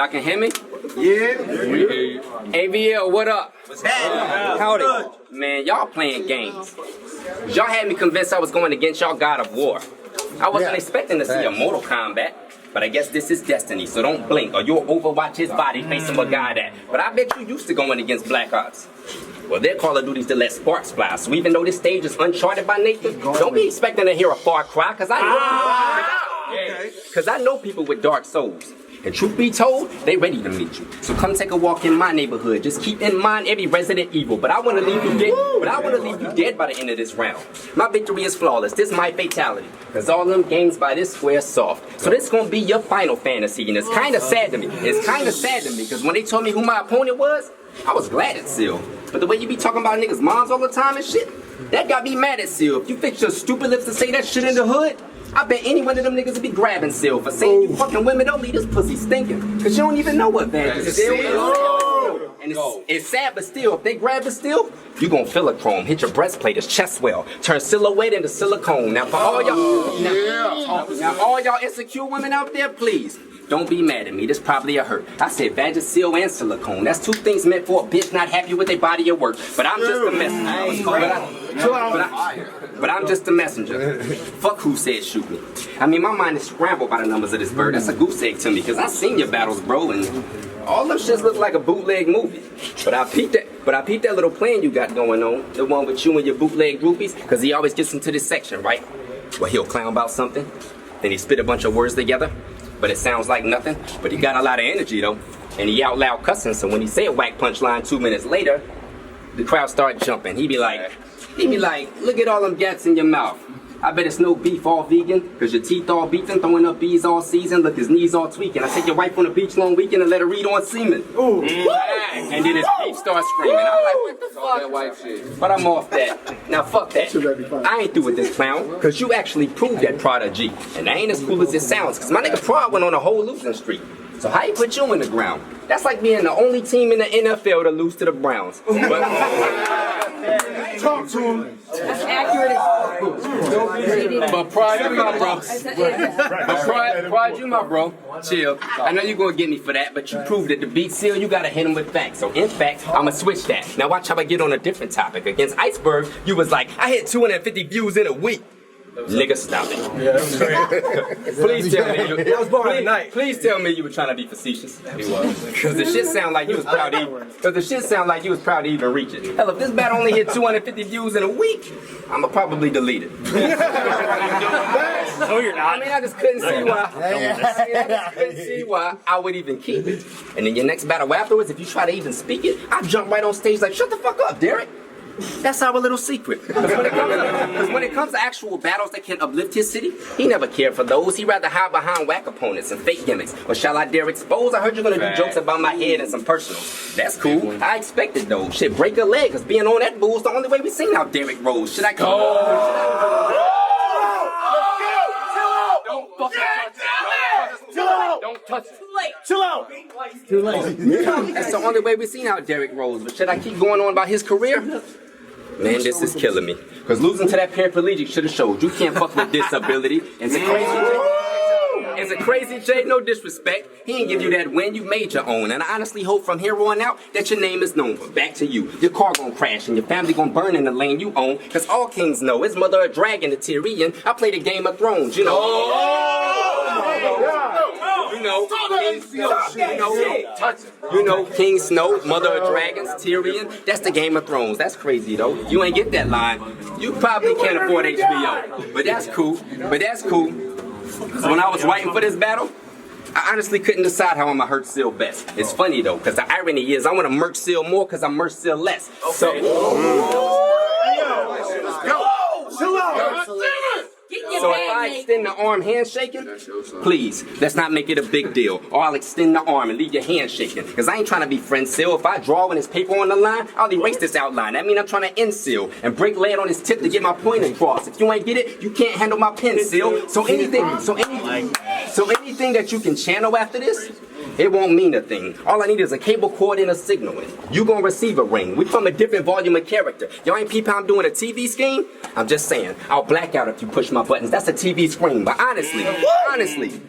Y'all can hear me? Yeah. AVL, what up? What's happening? Howdy. Man, y'all playing games. Y'all had me convinced I was going against y'all God of War. I wasn't expecting to see a Mortal Kombat, but I guess this is destiny, so don't blink or you'll overwatch his body facing where God at. But I bet you used to going against Black Ops. Well, their Call of Duty's to let sparks fly, so even though this stage is uncharted by nature, don't be expecting to hear a Far Cry, because I know people with dark souls. And truth be told, they ready to meet you. So come take a walk in my neighborhood. Just keep in mind every Resident Evil. But I want to leave you dead. By the end of this round. My victory is flawless. This is my fatality. Cause all them games by this square soft. So this gonna be your final fantasy, and it's kind of sad to me. Cause when they told me who my opponent was, I was glad at Seal. But the way you be talking about niggas' moms all the time and shit, that got me mad at Seal. If you fix your stupid lips to say that shit in the hood, I bet any one of them niggas would be grabbing Seal for saying you fucking women don't leave this pussy stinking. Cause you don't even know what Vantage is. And it's sad, but still, if they grab it still, you gon' feel a chrome, hit your breastplate, his chest swell, turn silhouette into silicone. Now for all y'all insecure women out there, please, don't be mad at me, this probably a hurt. I said Vagisil and silicone. That's two things meant for a bitch not happy with their body or work. But I'm just a messenger. But I'm just a messenger. Fuck who said shoot me. I mean, my mind is scrambled by the numbers of this bird. That's a goose egg to me, cause I seen your battles, bro, and all them shits look like a bootleg movie. But I peeped that little plan you got going on, the one with you and your bootleg groupies, cause he always gets into this section, right? Where he'll clown about something, then he spit a bunch of words together, but it sounds like nothing, but he got a lot of energy though, and he out loud cussing, so when he say a whack punchline 2 minutes later, the crowd start jumping. He be like, look at all them gats in your mouth. I bet it's no beef, all vegan, cause your teeth all beefing, throwing up bees all season, look his knees all tweaking. I take your wife on the beach long weekend and let her read on semen. Ooh. And then his beef starts screaming. I'm like, what the fuck? That white shit. But I'm off that. Now fuck that. I ain't through with this clown, cause you actually proved that Prodigy. And that ain't as cool as it sounds, cause my nigga Prod went on a whole losing streak. So how you put you in the ground? That's like being the only team in the NFL to lose to the Browns. Talk to him. That's accurate. But Pride, you my bro. Pride, you my bro. Chill. I know you're gonna get me for that, but you proved that to beat Seal, you gotta hit him with facts. So in fact, I'ma switch that. Now watch how I get on a different topic. Against Iceberg, you was like, I hit 250 views in a week. Nigga, stop it. Please tell me please tell me you were trying to be facetious. He was. Cause the shit sound like you was proud to even reach it. Hell, if this bat only hit 250 views in a week, I'ma probably delete it. No, you're not. I mean, I just couldn't see why I would even keep it. And then your next battle afterwards, if you try to even speak it, I jump right on stage like, shut the fuck up, Derek. That's our little secret. Because when it comes to actual battles that can uplift his city, he never cared for those. He'd rather hide behind whack opponents and fake gimmicks. Or shall I dare expose? I heard you're gonna do jokes about my head and some personals. That's cool. I expected though. Shit, break a leg, cause being on that bull's the only way we seen how Derek rolls. Should I go? Don't fucking touch it. Don't touch it. Chill out. Too late. That's the only way we seen how Derek rolls. But should I keep going on about his career? Man, this is killing me. Cause losing to that paraplegic should have showed you can't fuck with disability. It's a crazy J, no disrespect. He ain't give you that win, you made your own. And I honestly hope from here on out that your name is known. But back to you. Your car gonna crash and your family gonna burn in the lane you own. Cause all kings know his mother a dragon, the Tyrion. I played a Game of Thrones, you know. You know, King Snow, Mother of Dragons, Tyrion. That's the Game of Thrones. That's crazy though. You ain't get that line. You probably can't afford HBO. But that's cool. So when I was writing for this battle, I honestly couldn't decide how I'ma hurt Seal best. It's funny though, cause the irony is I wanna murk Seal more cause I murk Seal less. So So if I extend the arm handshaking, please, let's not make it a big deal. Or I'll extend the arm and leave your hand shaking. Cause I ain't trying to be friend Seal. If I draw when it's paper on the line, I'll erase this outline. That mean I'm trying to end Seal and break lead on his tip to get my point across. If you ain't get it, you can't handle my pen, Seal. So anything that you can channel after this, It won't mean a thing. All I need is a cable cord and a signal. You gonna receive a ring. We from a different volume of character. Y'all ain't peep how I'm doing a TV scheme? I'm just saying, I'll black out if you push my buttons. That's a TV screen. But honestly,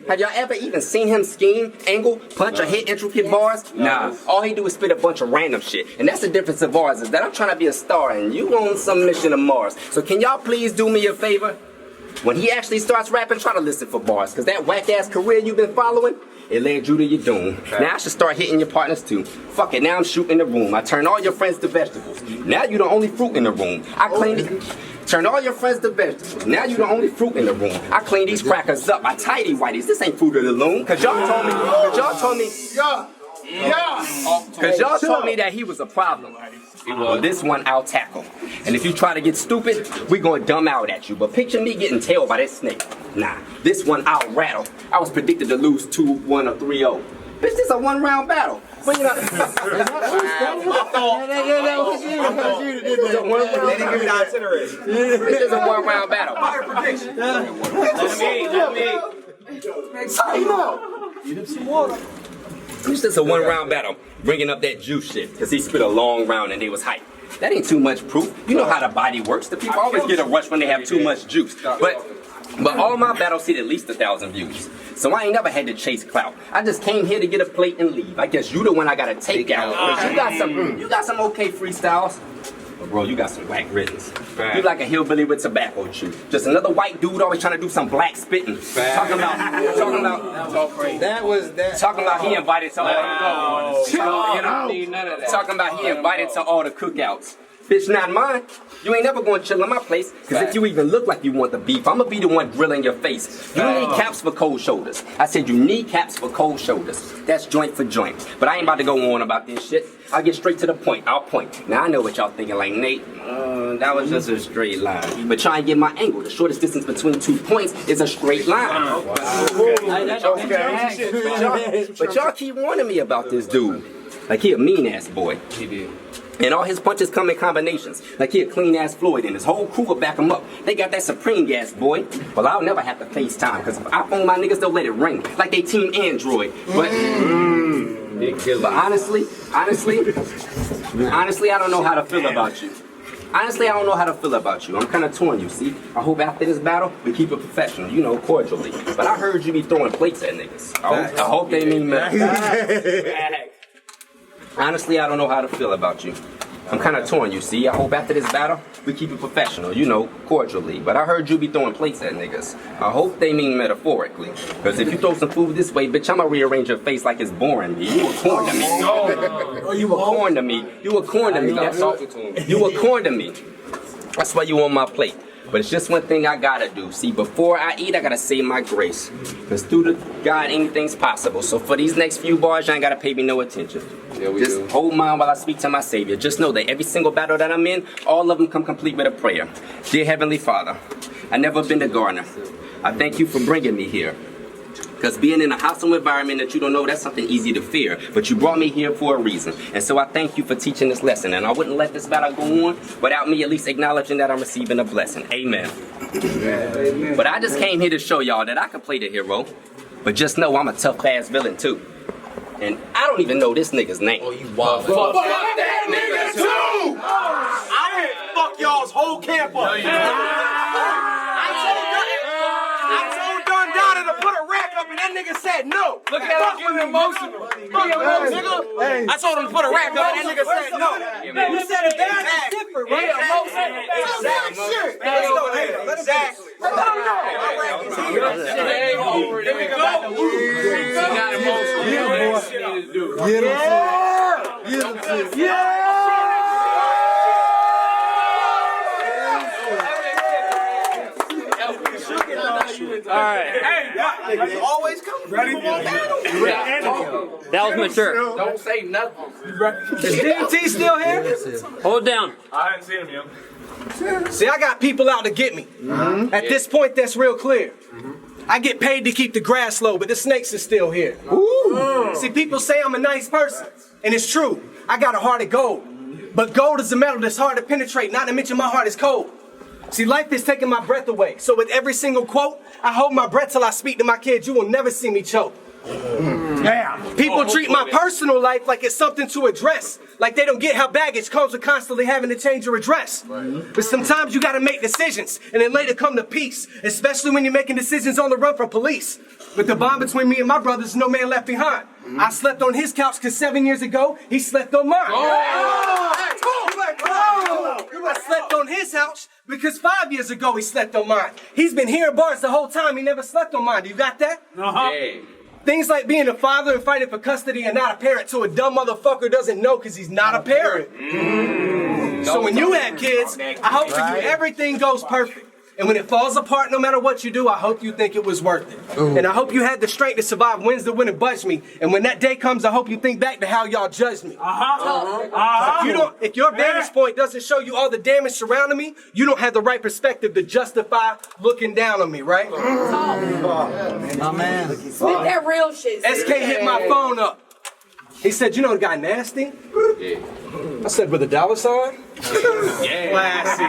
have y'all ever even seen him scheme, angle, punch, or hit intricate bars? Nah. All he do is spit a bunch of random shit. And that's the difference of ours, is that I'm trying to be a star and you on some mission to Mars. So can y'all please do me a favor? When he actually starts rapping, try to listen for bars. Cause that whack-ass career you've been following, it led you to your doom. Now I should start hitting your partners too. Fuck it, now I'm shooting the room. I turn all your friends to vegetables. Now you the only fruit in the room. I clean it. Turn all your friends to vegetables. Now you the only fruit in the room. I clean these crackers up. I tidy whiteys. This ain't Fruit of the Loom. Cause y'all told me that he was a problem. Well, this one I'll tackle. And if you try to get stupid, we gonna dumb out at you. But picture me getting tailed by that snake. Nah, this one I'll rattle. I was predicted to lose 2-1 or 3-0. Bitch, this a one-round battle. But you know, this is a one-round battle. Fire prediction. Get him some water. It's just a one-round battle, bringing up that juice shit, because he spit a long round and they was hype. That ain't too much proof. You know how the body works. The people always get a rush when they have too much juice. But all my battles hit at least 1,000 views. So I ain't never had to chase clout. I just came here to get a plate and leave. I guess you the one I gotta take out. You got some okay freestyles. But bro, you got some whack riddance. You like a hillbilly with tobacco chew. Just another white dude always trying to do some black spitting. Talking about he invited to all the cookouts. Bitch, not mine. You ain't never gonna chill in my place. Cause if you even look like you want the beef, I'ma be the one grilling your face. You need caps for cold shoulders. I said you need caps for cold shoulders. That's joint for joint. But I ain't about to go on about this shit. I'll get straight to the point. I'll point. Now I know what y'all thinking, like, Nate, that was just a straight line. But try and get my angle. The shortest distance between 2 points is a straight line. But y'all keep warning me about this dude. Like he a mean ass boy. And all his punches come in combinations. Like he a clean ass Floyd and his whole crew will back him up. They got that supreme gas, boy. Well, I'll never have to FaceTime, cause if I phone my niggas, they'll let it ring. Like they team Android. But honestly, I don't know how to feel about you. Honestly, I don't know how to feel about you. I'm kind of torn, you see. I hope after this battle, we keep it professional, you know, cordially. But I heard you be throwing plates at niggas. I hope they mean that. Honestly, I don't know how to feel about you. I'm kind of torn, you see. I hope after this battle, we keep it professional, you know, cordially. But I heard you be throwing plates at niggas. I hope they mean metaphorically. Because if you throw some food this way, bitch, I'ma rearrange your face like it's boring me. You a corn to me. You a corn to me. You a corn to me. That's all. You a corn to me. That's why you on my plate. But it's just one thing I gotta do. See, before I eat, I gotta say my grace. Because through the God, anything's possible. So for these next few bars, you ain't gotta pay me no attention. Just hold mine while I speak to my Savior. Just know that every single battle that I'm in, all of them come complete with a prayer. Dear Heavenly Father, I've never been to Garner. I thank you for bringing me here. Because being in a hostile environment that you don't know, that's something easy to fear. But you brought me here for a reason. And so I thank you for teaching this lesson. And I wouldn't let this battle go on without me at least acknowledging that I'm receiving a blessing. Amen. Amen. But I just came here to show y'all that I can play the hero. But just know I'm a tough-ass villain, too. And I don't even know this nigga's name. Oh, you wild. Fuck that nigga, too! I didn't fuck y'all's whole camp up. I told Dundada to put a rack up and that nigga said no. Look at him getting emotional. Nigga. I told him to put a rack up and that nigga said no. You said it bad is different, right? Exactly. Let him know. My rack is here. Here we go. He got emotional. Get him. Yeah. Alright. Hey, always come. Ready? That was mature. Don't say nothing. Is DMT still here? Hold down. I hadn't seen him yet. See, I got people out to get me. At this point, that's real clear. I get paid to keep the grass low, but the snakes are still here. See, people say I'm a nice person, and it's true. I got a heart of gold. But gold is a metal that's hard to penetrate, not to mention my heart is cold. See, life is taking my breath away. So with every single quote, I hold my breath till I speak to my kids. You will never see me choke. People treat my personal life like it's something to address. Like they don't get how baggage comes with constantly having to change your address. But sometimes you gotta make decisions and then later come to peace, especially when you're making decisions on the run from police. But the bond between me and my brothers is no man left behind. I slept on his couch because 7 years ago, he slept on mine. I slept on his couch because 5 years ago, he slept on mine. He's been hearing bars the whole time. He never slept on mine. Do you got that? Things like being a father and fighting for custody and not a parent to a dumb motherfucker doesn't know because he's not a parent. So when you have kids, I hope for you everything goes perfect. And when it falls apart, no matter what you do, I hope you think it was worth it. And I hope you had the strength to survive wins that wouldn't budge me. And when that day comes, I hope you think back to how y'all judged me. If your vantage point doesn't show you all the damage surrounding me, you don't have the right perspective to justify looking down on me, right? My man. Spit that real shit. SK hit my phone up. He said, you know the guy nasty? I said, with a dollar sign? Classy.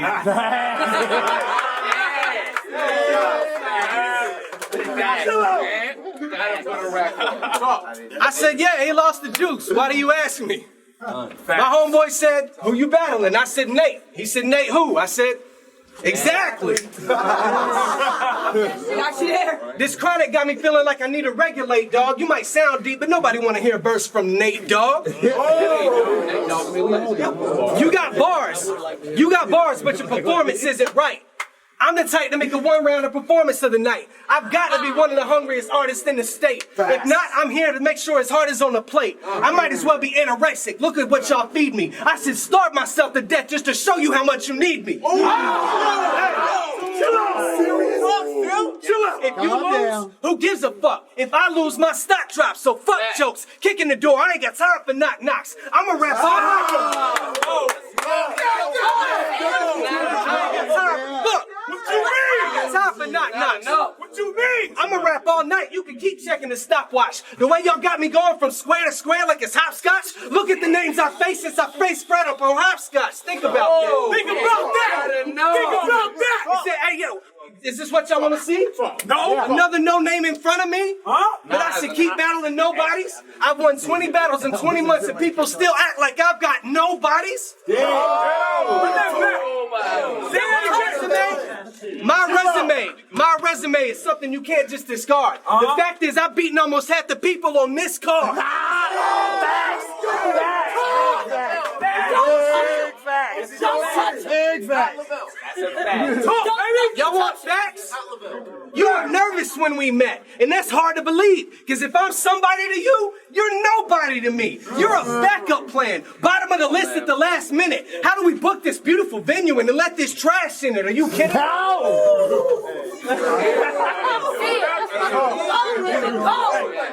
I said, yeah, he lost the juice. Why do you ask me? My homeboy said, who you battling? I said, Nate. He said, Nate who? I said, exactly. Got you there. This chronic got me feeling like I need to regulate, dog. You might sound deep, but nobody want to hear a verse from Nate, dog. You got bars. You got bars, but your performance isn't right. I'm the type to make a one-rounder performance of the night. I've got to be one of the hungriest artists in the state. If not, I'm here to make sure his heart is on the plate. I might as well be anorexic. Look at what y'all feed me. I should starve myself to death just to show you how much you need me. Chill out. If you lose, who gives a fuck? If I lose, my stock drops. So fuck jokes. Kick in the door. I ain't got time for knock knocks. I'm a rap all night. Look. What you mean? I got time for knock knocks. What you mean? I'ma rap all night. You can keep checking the stopwatch. The way y'all got me going from square to square like it's hopscotch. Look at the names I face since I faced Fred up on hopscotch. Think about that. Think about that. Think about that. He said, hey yo, is this what y'all want to see? No. Another no name in front of me? But I should keep battling nobodies? I've won 20 battles in 20 months and people still act like I've got no bodies? My resume is something you can't just discard. The fact is I've beaten almost half the people on this card. Big facts. Y'all want facts? You were nervous when we met, and that's hard to believe. Because if I'm somebody to you, you're nobody to me. You're a backup plan, bottom of the list at the last minute. How do we book this beautiful venue and then let this trash in it? Are you kidding?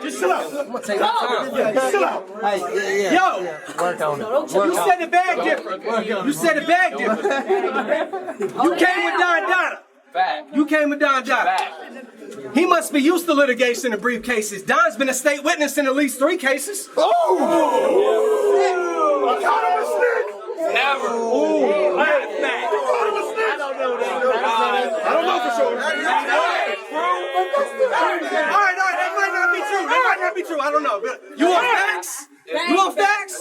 Just chill out. I'm gonna take my time. Chill out. Yo, Work on it. you said the bag different. You said the bag different. You came with Don Dada. You came with Don Dada. He must be used to litigation in briefcases. Don's been a state witness in at least 3 cases. I caught him a snitch. Never. I don't know for sure. All right, that might not be true. That might not be true. I don't know. But you want facts? You want facts?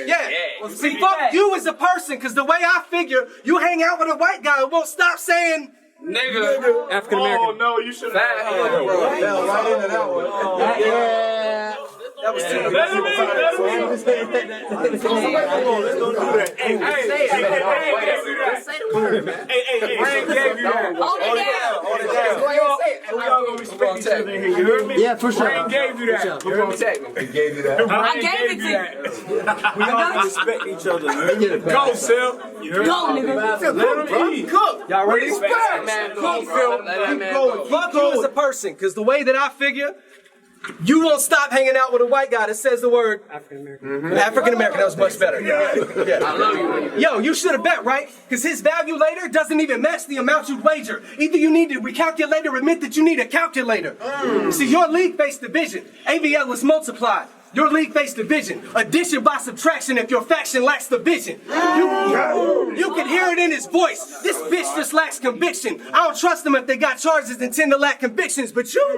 Yeah. See, fuck you as a person, because the way I figure, you hang out with a white guy who won't stop saying Nigga. African American. Oh no, you should have. Right into that one. that was too Let him in. Let's don't do that. Hey, Rain gave you that. Hold it down. We all gonna respect each other in here. You heard me? Yeah, for sure. Rain gave you that. You heard me? He gave you that. I gave it to you. We all respect each other. Go, Sil. You heard me? Go, nigga. Let him eat. Cook. Y'all ready? Let that man go. Fuck you as a person, because the way that I figure, you won't stop hanging out with a white guy that says the word African American. African American, that was much better. Yeah. I love you. Yo, you should have bet, right? Because his value later doesn't even match the amount you'd wager. Either you need to recalculate or admit that you need a calculator. See, your league faced division. AVL was multiplied. Your league face division. Addition by subtraction if your faction lacks the vision. You can hear it in his voice. This bitch just lacks conviction. I don't trust them if they got charges and tend to lack convictions. But you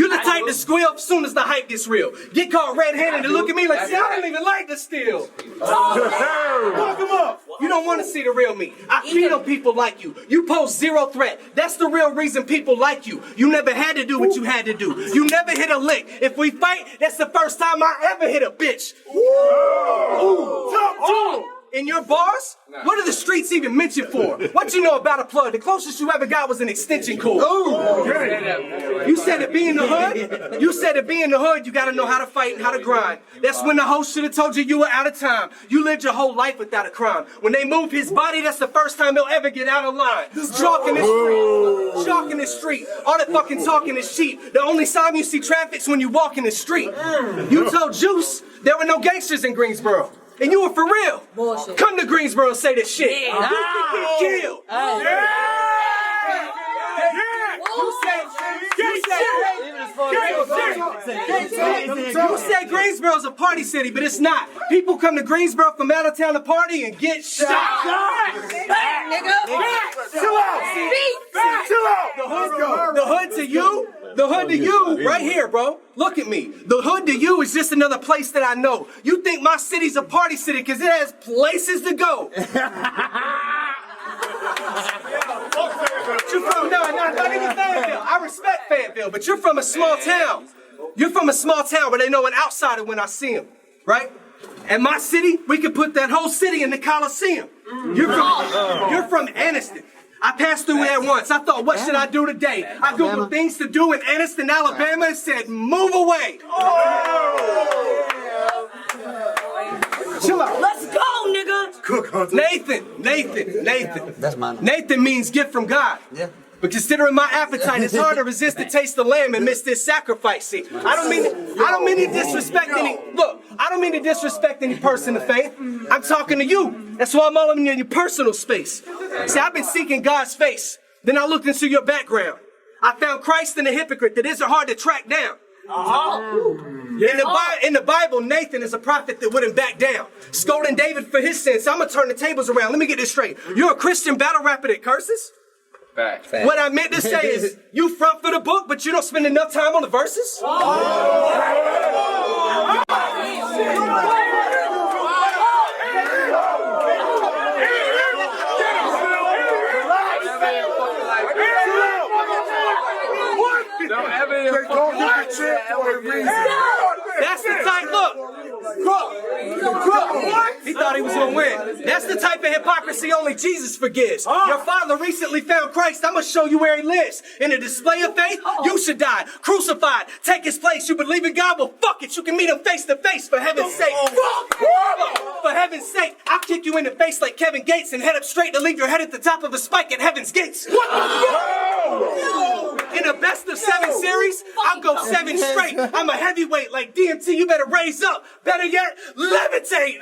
the type to squeal as soon as the hype gets real. Get caught red-handed and look at me like, see, I don't even like the steel. Fuck him up. You don't want to see the real me. I feed on people like you. You pose zero threat. That's the real reason people like you. You never had to do what you had to do. You never hit a lick. If we fight, that's the first time I ever hit a bitch. In your bars? What are the streets even mentioned for? What you know about a plug? The closest you ever got was an extension cord. You said to be in the hood? You said to be in the hood, you gotta know how to fight and how to grind. That's when the host should have told you were out of time. You lived your whole life without a crime. When they move his body, that's the first time he'll ever get out of line. Chalk in the street. Chalk in the street. All that fucking talking is cheap. The only time you see traffic's when you walk in the street. You told Juice there were no gangsters in Greensboro. And you were for real. Bullshit. Come to Greensboro and say this shit. Yeah. You can get killed. You said Greensboro's a party city, but it's not. People come to Greensboro from out of town to party and get shot. Chill out. The hood to you. The hood to you, right here, bro. Look at me. The hood to you is just another place that I know. You think my city's a party city because it has places to go. You're from, not even Fayetteville. I respect Fayetteville, but you're from a small town. You're from a small town where they know an outsider when I see him, right? And my city, we could put that whole city in the Coliseum. You're from Anniston. I passed through there once. I thought, what should I do today? I Googled things to do in Anniston, Alabama, and said, move away. Chill out. Let's go, nigga. Cook Hunter. Nathan. That's mine. Nathan means gift from God. Yeah. But considering my appetite, it's hard to resist the taste of lamb and miss this sacrifice. See, I don't mean to disrespect any. Look, I don't mean to disrespect any person of faith. I'm talking to you. That's why I'm all in your personal space. See, I've been seeking God's face. Then I looked into your background. I found Christ and a hypocrite that isn't hard to track down. In the Bible, Nathan is a prophet that wouldn't back down. Scolding David for his sins. So I'm gonna turn the tables around. Let me get this straight. You're a Christian battle rapper that curses? Fact. What I meant to say is, you front for the book, but you don't spend enough time on the verses? That's the type, look. He thought he was gonna win. That's the type of hypocrisy only Jesus forgives. Your father recently found Christ. I'm gonna show you where he lives. In a display of faith, you should die. Crucified. Take his place. You believe in God? Well, fuck it. You can meet him face to face, for heaven's sake. For heaven's sake, I'll kick you in the face like Kevin Gates and head up straight to leave your head at the top of a spike at heaven's gates. In a best of 7 series, I'll go 7 straight. I'm a heavyweight like DMT. You better raise up. Better yet, levitate.